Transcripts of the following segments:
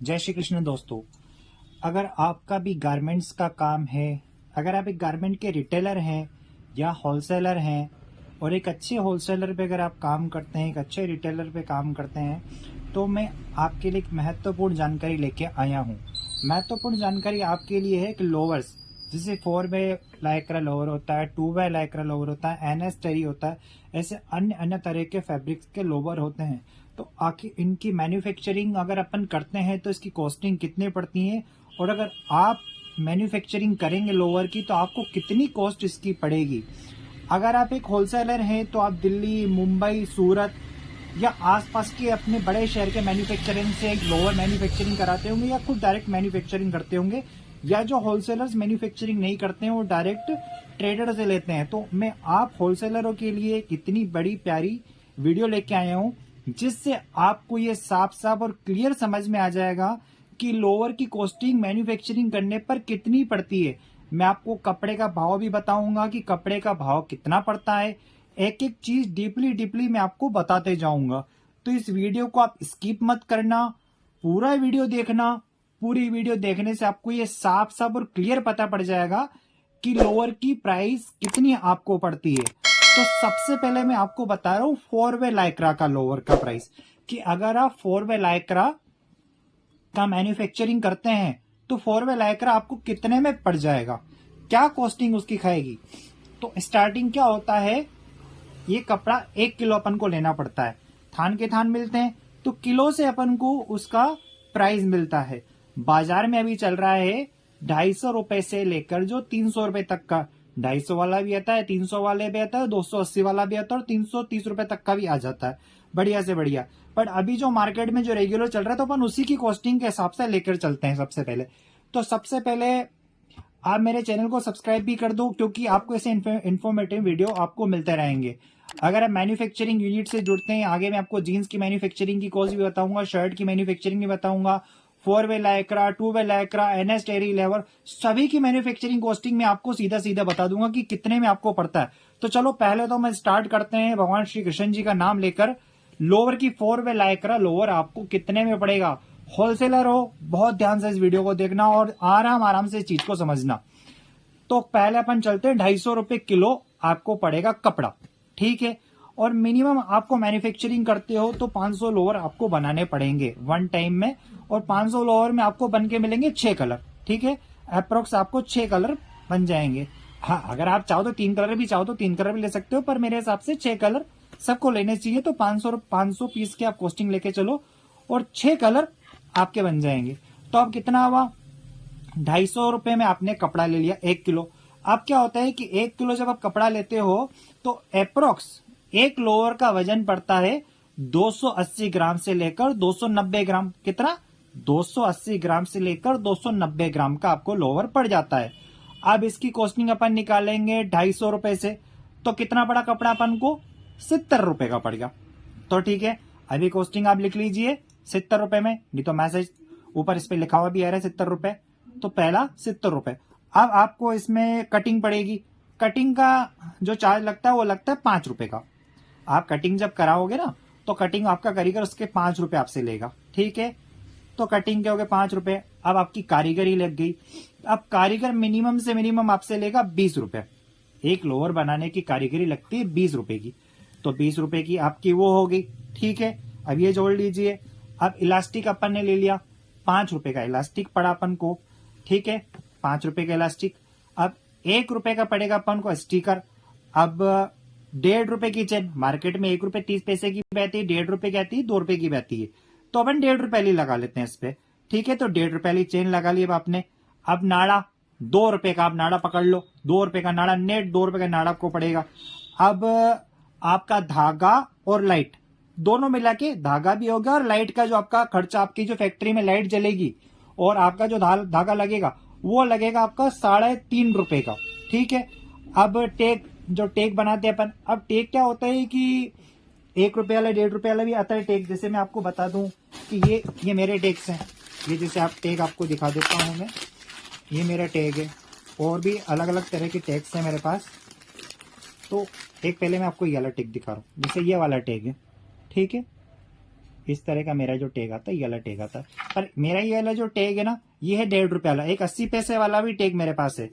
जय श्री कृष्ण दोस्तों। अगर आपका भी गारमेंट्स का काम है, अगर आप एक गारमेंट के रिटेलर हैं या होलसेलर हैं और एक अच्छे होलसेलर पे अगर आप काम करते हैं, एक अच्छे रिटेलर पे काम करते हैं, तो मैं आपके लिए एक महत्वपूर्ण जानकारी लेके आया हूँ। महत्वपूर्ण जानकारी आपके लिए है कि लोवर्स, जैसे 4 बाय लाइक्रा लोवर होता है, 2 बाय लाइक्रा लोवर होता है, एनएस टेरी होता है, ऐसे अन्य अन्य तरह के फैब्रिक्स के लोवर होते हैं। तो आखिर इनकी मैन्युफैक्चरिंग अगर अपन करते हैं तो इसकी कॉस्टिंग कितनी पड़ती है, और अगर आप मैन्युफैक्चरिंग करेंगे लोअर की तो आपको कितनी कॉस्ट इसकी पड़ेगी। अगर आप एक होलसेलर हैं तो आप दिल्ली, मुंबई, सूरत या आसपास के अपने बड़े शहर के मैन्युफैक्चरिंग से एक लोअर मैन्युफैक्चरिंग कराते होंगे या खुद डायरेक्ट मैन्युफैक्चरिंग करते होंगे, या जो होलसेलर्स मैन्युफैक्चरिंग नहीं करते हैं वो डायरेक्ट ट्रेडर से लेते हैं। तो मैं आप होलसेलरों के लिए कितनी बड़ी प्यारी वीडियो लेके आया हूं, जिससे आपको ये साफ साफ और क्लियर समझ में आ जाएगा कि लोअर की कॉस्टिंग मैन्युफैक्चरिंग करने पर कितनी पड़ती है। मैं आपको कपड़े का भाव भी बताऊंगा कि कपड़े का भाव कितना पड़ता है। एक एक चीज डीपली डीपली मैं आपको बताते जाऊंगा। तो इस वीडियो को आप स्किप मत करना, पूरा वीडियो देखना। पूरी वीडियो देखने से आपको ये साफ साफ और क्लियर पता पड़ जाएगा कि लोअर की प्राइस कितनी आपको पड़ती है। तो सबसे पहले मैं आपको बता रहा हूँ 4 वे लाइक्रा का लोअर का प्राइस, कि अगर आप 4 वे लाइक्रा का मैन्युफैक्चरिंग करते हैं तो 4 वे लाइक्रा आपको कितने में पड़ जाएगा, क्या कॉस्टिंग उसकी खाएगी। तो स्टार्टिंग क्या होता है, ये कपड़ा 1 किलो अपन को लेना पड़ता है। थान के थान मिलते हैं तो किलो से अपन को उसका प्राइस मिलता है। बाजार में अभी चल रहा है 250 रुपए से लेकर जो 300 रुपए तक का। 250 वाला भी आता है, 300 वाले भी आता है, 280 वाला भी आता है और 330 रुपए तक का भी आ जाता है, बढ़िया से बढ़िया। पर अभी जो मार्केट में जो रेगुलर चल रहा है तो अपन उसी की कॉस्टिंग के हिसाब से लेकर चलते हैं। सबसे पहले आप मेरे चैनल को सब्सक्राइब भी कर दो, क्योंकि आपको ऐसे इन्फॉर्मेटिव वीडियो आपको मिलते रहेंगे। अगर आप मैन्युफैक्चरिंग यूनिट से जुड़ते हैं, आगे मैं आपको जीन्स की मैन्युफैक्चरिंग की कॉस्ट भी बताऊंगा, शर्ट की मैन्युफैक्चरिंग भी बताऊंगा, 4 वे लाइक्रा, 2 वे लाइक्रा, एनएस टेरी लेवर, सभी की मैन्युफैक्चरिंग कॉस्टिंग में आपको सीधा सीधा बता दूंगा कि कितने में आपको पड़ता है। तो चलो पहले तो मैं स्टार्ट करते हैं भगवान श्री कृष्ण जी का नाम लेकर। लोअर की 4 वे लाइक्रा लोअर आपको कितने में पड़ेगा। होलसेलर हो, बहुत ध्यान से इस वीडियो को देखना और आराम आराम से इस चीज को समझना। तो पहले अपन चलते हैं, 250 रुपए किलो आपको पड़ेगा कपड़ा, ठीक है। और मिनिमम आपको मैन्युफैक्चरिंग करते हो तो 500 लोअर आपको बनाने पड़ेंगे वन टाइम में, और 500 लोअर में आपको बन के मिलेंगे 6 कलर, ठीक है। अप्रोक्स आपको 6 कलर बन जाएंगे। हाँ, अगर आप चाहो तो 3 कलर भी चाहो तो 3 कलर भी ले सकते हो, पर मेरे हिसाब से 6 कलर सबको लेने चाहिए। तो 500 पीस के आप कॉस्टिंग लेके चलो और 6 कलर आपके बन जाएंगे। तो अब कितना हुआ, 250 रुपए में आपने कपड़ा ले लिया 1 किलो। अब क्या होता है कि 1 किलो जब आप कपड़ा लेते हो तो अप्रोक्स एक लोअर का वजन पड़ता है 280 ग्राम से लेकर 290 ग्राम। कितना, 280 ग्राम से लेकर 290 ग्राम का आपको लोअर पड़ जाता है। अब इसकी कॉस्टिंग अपन निकालेंगे 250 रुपए से, तो कितना पड़ा कपड़ा अपन को, 70 रुपए का पड़ेगा। तो ठीक है, अभी कॉस्टिंग आप लिख लीजिए 70 रुपए में, नहीं तो मैसेज ऊपर इस पे लिखा हुआ भी आ रहा है 70 रुपए। तो पहला 70 रुपए। अब आपको इसमें कटिंग पड़ेगी। कटिंग का जो चार्ज लगता है वो लगता है 5 रुपए का। आप कटिंग जब कराओगे ना तो कटिंग आपका कारीगर उसके 5 रुपए आपसे लेगा, ठीक है। तो कटिंग के हो गए 5 रुपए। अब आपकी कारीगरी लग गई। अब कारीगर मिनिमम से मिनिमम आपसे लेगा 20 रुपए। एक लोअर बनाने की कारीगरी लगती है 20 रुपए की, तो 20 रुपए की आपकी वो होगी, ठीक है। अब ये जोड़ लीजिए। अब इलास्टिक अपन ने ले लिया, 5 रुपए का इलास्टिक पड़ा अपन को, ठीक है, 5 रुपए का इलास्टिक। अब 1 रुपए का पड़ेगा अपन को स्टिकर। अब 1.5 रुपए की चेन, मार्केट में 1 रुपए 30 पैसे की भी आती है, 1.5 रुपए की आती है, 2 रुपए की भी आती है, तो अपन 1.5 रुपए वाली लगा लेते हैं इस पे, ठीक है। तो 1.5 रुपए वाली चेन लगा ली अब आपने। अब नाड़ा 2 रुपए का, आप नाड़ा पकड़ लो, 2 रुपए का नाड़ा, नेट 2 रुपए का नाड़ा आपको पड़ेगा। अब आपका धागा और लाइट दोनों मिला के, धागा भी हो गया और लाइट का जो आपका खर्चा, आपकी जो फैक्ट्री में लाइट जलेगी और आपका जो धागा लगेगा वो लगेगा आपका 3.5 रुपए का, ठीक है। अब टेक, जो टेक बनाते हैं अपन, अब टेक क्या होता है कि 1 रुपए वाला, 1.5 रुपए वाला भी आता है टेक। जैसे मैं आपको बता दूं कि ये मेरे टेक्स हैं, ये जैसे आप टेक आपको दिखा देता हूं मैं, ये मेरा टैग है। और भी अलग अलग तरह के टैग्स हैं मेरे पास। तो एक पहले मैं आपको ये वाला टैग दिखा रहा हूँ, जैसे ये वाला टैग है, ठीक है। इस तरह का मेरा जो टैग आता है ये वाला टैग आता है। पर मेरा ये वाला जो टैग है ना, ये है 1.5 रुपए वाला। एक 80 पैसे वाला भी टैग मेरे पास है,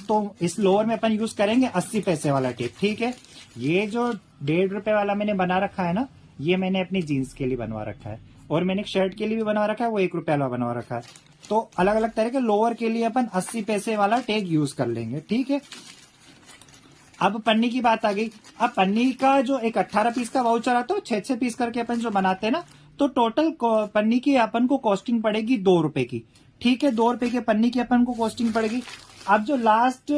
तो इस लोअर में अपन यूज करेंगे 80 पैसे वाला टैग, ठीक है। ये जो 1.5 रुपए वाला मैंने बना रखा है ना, ये मैंने अपनी जीन्स के लिए बनवा रखा है, और मैंने एक शर्ट के लिए भी बनवा रखा है, वो 1 रुपए वाला बनवा रखा है। तो अलग अलग तरह के लोअर के लिए अपन 80 पैसे वाला टैग यूज कर लेंगे, ठीक है। अब पन्नी की बात आ गई। अब पन्नी का जो एक 18 पीस का वाउचर आता है, 6-6 पीस करके अपन जो बनाते हैं ना, तो टोटल पन्नी की अपन को कॉस्टिंग पड़ेगी 2 रुपए की, ठीक है। 2 रुपए की पन्नी की अपन को कॉस्टिंग पड़ेगी। अब जो लास्ट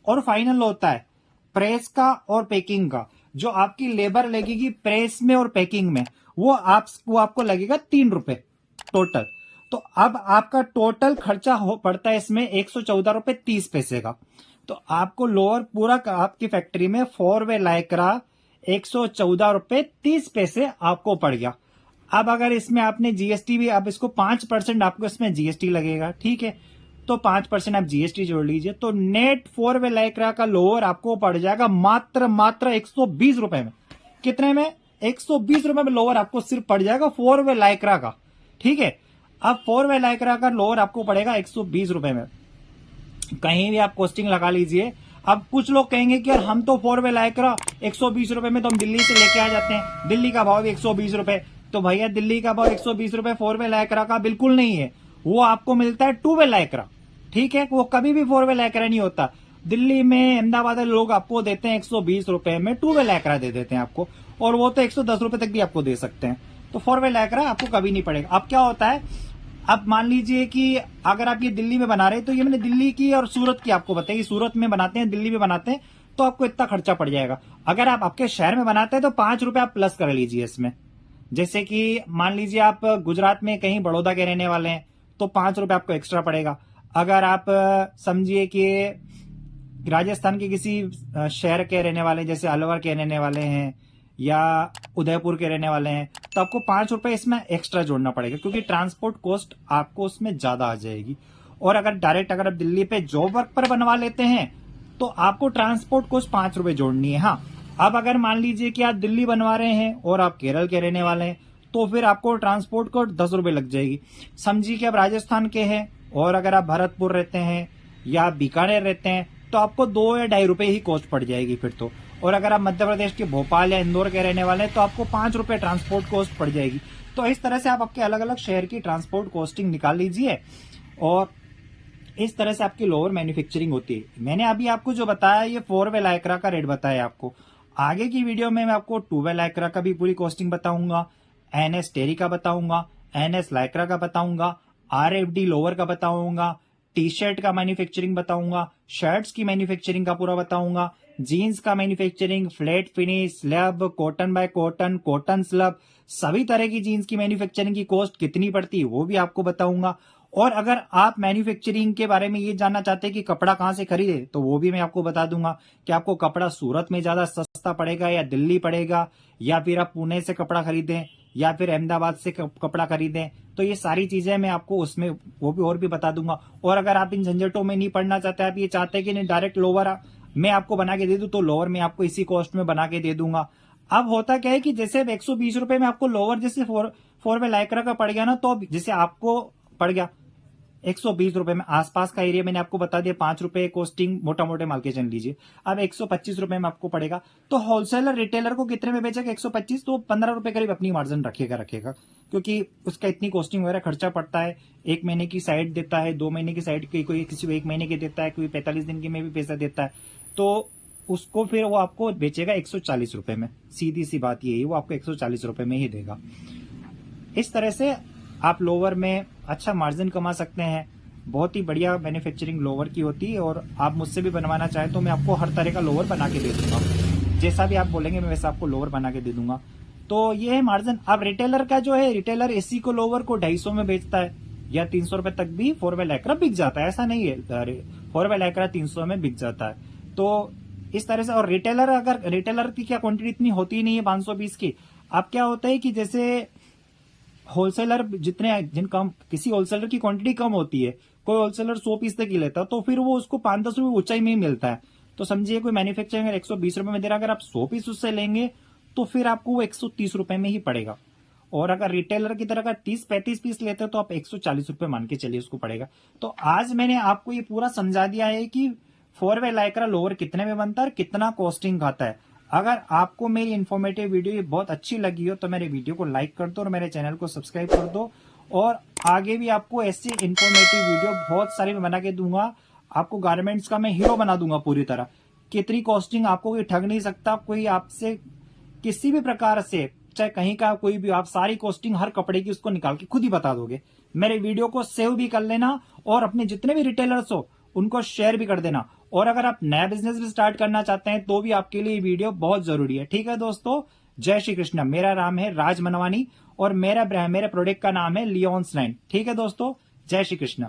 और फाइनल होता है प्रेस का और पैकिंग का, जो आपकी लेबर लगेगी प्रेस में और पैकिंग में, वो आपको लगेगा 3 रुपए टोटल। तो अब आपका टोटल खर्चा पड़ता है इसमें 114 रुपए 30 पैसे का। तो आपको लोअर पूरा आपकी फैक्ट्री में 4 वे लाइक्रा 114 रुपए 30 पैसे आपको पड़ गया। अब अगर इसमें आपने जीएसटी भी, अब इसको 5% आपको इसमें जीएसटी लगेगा, ठीक है। तो 5% आप जीएसटी जोड़ लीजिए, तो नेट 4 वे लाइक्रा का लोअर आपको पड़ जाएगा मात्र 120 रुपए में। कितने में? 120 रुपए में लोअर आपको सिर्फ पड़ जाएगा 4 वे लाइक्रा का, ठीक है। अब 4 वे लाइक्रा का लोअर आपको पड़ेगा 120 रुपए में। कहीं भी आप कॉस्टिंग लगा लीजिए। अब कुछ लोग कहेंगे कि यार हम तो 4 वे लाइक्रा 120 रुपए में तो हम दिल्ली से लेके आ जाते हैं, दिल्ली का भाव भी 120 रुपए। तो भैया दिल्ली का भाव 120 रुपए 4 वे लाइक्रा का बिल्कुल नहीं है, वो आपको मिलता है 2 वे लाइक्रा, ठीक है। वो कभी भी 4 वे लाइक्रा नहीं होता। दिल्ली में, अहमदाबाद में लोग आपको देते हैं 120 रुपए में 2 वे लाइक्रा दे देते हैं आपको, और वो तो 110 रुपए तक भी आपको दे सकते हैं। तो 4 वे लाइक्रा आपको कभी नहीं पड़ेगा। अब क्या होता है, अब मान लीजिए कि अगर आप ये दिल्ली में बना रहे हैं, तो ये मैंने दिल्ली की और सूरत की आपको बताया कि सूरत में बनाते हैं, दिल्ली में बनाते हैं, तो आपको इतना खर्चा पड़ जाएगा। अगर आप आपके शहर में बनाते हैं तो 5 रुपए आप प्लस कर लीजिए इसमें। जैसे कि मान लीजिए आप गुजरात में कहीं बड़ौदा के रहने वाले हैं, तो 5 रुपए आपको एक्स्ट्रा पड़ेगा। अगर आप समझिए कि राजस्थान के किसी शहर के रहने वाले, जैसे अलवर के रहने वाले हैं या उदयपुर के रहने वाले हैं, तो आपको 5 रुपए इसमें एक्स्ट्रा जोड़ना पड़ेगा, क्योंकि ट्रांसपोर्ट कॉस्ट आपको उसमें ज्यादा आ जाएगी। और अगर डायरेक्ट अगर आप दिल्ली पे जॉब वर्क पर बनवा लेते हैं, तो आपको ट्रांसपोर्ट कॉस्ट 5 रुपए जोड़नी है। हाँ, अब अगर मान लीजिए कि आप दिल्ली बनवा रहे हैं और आप केरल के रहने वाले हैं, तो फिर आपको ट्रांसपोर्ट कॉस्ट 10 रुपए लग जाएगी। समझिए कि आप राजस्थान के हैं और अगर आप भरतपुर रहते हैं या बीकानेर रहते हैं, तो आपको 2 या 2.5 रुपए ही कॉस्ट पड़ जाएगी फिर तो। और अगर आप मध्य प्रदेश के भोपाल या इंदौर के रहने वाले हैं, तो आपको 5 रुपए ट्रांसपोर्ट कॉस्ट पड़ जाएगी। तो इस तरह से आप आपके अलग अलग शहर की ट्रांसपोर्ट कॉस्टिंग निकाल लीजिए, और इस तरह से आपकी लोअर मैन्युफैक्चरिंग होती है। मैंने अभी आपको जो बताया, ये 4 वे लाइक्रा का रेट बताया आपको। आगे की वीडियो में मैं आपको 2 वे लाइक्रा का भी पूरी कॉस्टिंग बताऊंगा, एनएस टेरी का बताऊंगा, एनएस लाइक्रा का बताऊंगा, आरएफडी लोअर का बताऊंगा, टी शर्ट का मैन्युफैक्चरिंग बताऊंगा, शर्ट्स की मैन्युफैक्चरिंग का पूरा बताऊंगा, जीन्स का manufacturing, flat finish, slab, cotton bye cotton, cotton slab, सभी तरह की जीन्स की मैन्युफैक्चरिंग की कॉस्ट कितनी पड़ती है वो भी आपको बताऊंगा। और अगर आप मैन्युफैक्चरिंग के बारे में ये जानना चाहते हैं कि कपड़ा कहाँ से खरीदे, तो वो भी मैं आपको बता दूंगा कि आपको कपड़ा सूरत में ज्यादा सस्ता पड़ेगा या दिल्ली पड़ेगा, या फिर आप पुणे से कपड़ा खरीदें या फिर अहमदाबाद से कपड़ा खरीदें। तो ये सारी चीजें मैं आपको उसमें वो भी और भी बता दूंगा। और अगर आप इन झंझटों में नहीं पड़ना चाहते, आप ये चाहते हैं कि नहीं डायरेक्ट लोअर मैं आपको बना के दे दूं, तो लोअर मैं आपको इसी कॉस्ट में बना के दे दूंगा। अब होता क्या है कि जैसे 120 रुपए में आपको लोअर जैसे 4 वे लाइक्रा का पड़ गया ना, तो जैसे आपको पड़ गया 120 रुपए में, आसपास का एरिया मैंने आपको बता दिया 5 रुपए कॉस्टिंग मोटा मोटे माल के चल लीजिए। अब 125 रुपए में आपको पड़ेगा, तो होलसेलर रिटेलर को कितने में बेचेगा? 125, तो 15 रुपए करीब अपनी मार्जिन रखेगा, क्योंकि उसका इतनी कॉस्टिंग वगैरह खर्चा पड़ता है। 1 महीने की साइड देता है, 2 महीने की साइड कोई किसी को 1 महीने की देता है, कोई 45 दिन की में भी पैसा देता है, तो उसको फिर वो आपको बेचेगा 140 रुपए में। सीधी सी बात यही, वो आपको 140 रुपए में ही देगा। इस तरह से आप लोअर में अच्छा मार्जिन कमा सकते हैं। बहुत ही बढ़िया मैन्युफैक्चरिंग लोअर की होती है, और आप मुझसे भी बनवाना चाहें तो मैं आपको हर तरह का लोअर बना के दे दूंगा। जैसा भी आप बोलेंगे मैं वैसा आपको लोअर बना के दे दूंगा। तो ये है मार्जिन। अब रिटेलर का जो है, रिटेलर एसी को लोअर को 250 में बेचता है या 300 रुपए तक भी 4 वे लाइक्रा बिक जाता है, ऐसा नहीं है। 4 वे लाइक्रा 300 में बिक जाता है। तो इस तरह से, और रिटेलर अगर रिटेलर की क्या क्वांटिटी इतनी होती नहीं है 520 की। अब क्या होता है कि जैसे होलसेलर किसी होलसेलर की क्वांटिटी कम होती है, कोई होलसेलर 100 पीस तक ही लेता है, तो फिर वो उसको 5-10 रुपए ऊंचाई में ही मिलता है। तो समझिए कोई मैन्युफैक्चरिंग 120 रुपए में दे रहा है, अगर आप 100 पीस उससे लेंगे तो फिर आपको वो 130 रुपए में ही पड़ेगा। और अगर रिटेलर की तरह अगर 30-35 पीस लेते हो तो आप 140 रुपए मान के चलिए उसको पड़ेगा। तो आज मैंने आपको ये पूरा समझा दिया है कि 4-वे लाइक्रा लोअर कितने में बनता है और कितना कॉस्टिंग खाता है। अगर आपको मेरी इन्फॉर्मेटिव वीडियो ये बहुत अच्छी लगी हो तो मेरे वीडियो को लाइक कर दो और मेरे चैनल को सब्सक्राइब कर दो, और आगे भी आपको ऐसी इन्फॉर्मेटिव वीडियो बहुत सारी बना के दूंगा। आपको गारमेंट्स का मैं हीरो बना दूंगा पूरी तरह। कितनी कॉस्टिंग आपको कोई ठग नहीं सकता, कोई आपसे किसी भी प्रकार से, चाहे कहीं का कोई भी, आप सारी कॉस्टिंग हर कपड़े की उसको निकाल के खुद ही बता दोगे। मेरे वीडियो को सेव भी कर लेना और अपने जितने भी रिटेलर्स हो उनको शेयर भी कर देना। और अगर आप नया बिजनेस भी स्टार्ट करना चाहते हैं तो भी आपके लिए वीडियो बहुत जरूरी है। ठीक है दोस्तों, जय श्री कृष्ण। मेरा नाम है राज मनवानी और मेरे प्रोडक्ट का नाम है लियोन्स 9। ठीक है दोस्तों, जय श्री कृष्ण।